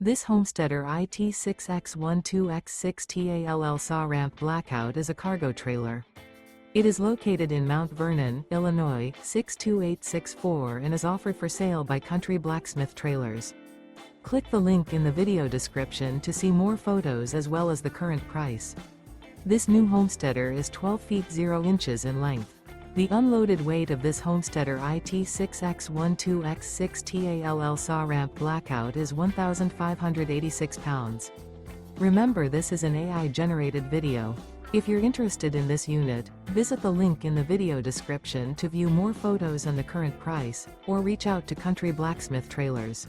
This Homesteader IT6X12X6TALL saw ramp blackout is a cargo trailer. It is located in Mount Vernon, Illinois, 62864 and is offered for sale by Country Blacksmith Trailers. Click the link in the video description to see more photos as well as the current price. This new Homesteader is 12 feet 0 inches in length. The unloaded weight of this Homesteader IT6X12X6TALL saw ramp blackout is 1,586 pounds. Remember, this is an AI-generated video. If you're interested in this unit, visit the link in the video description to view more photos and the current price, or reach out to Country Blacksmith Trailers.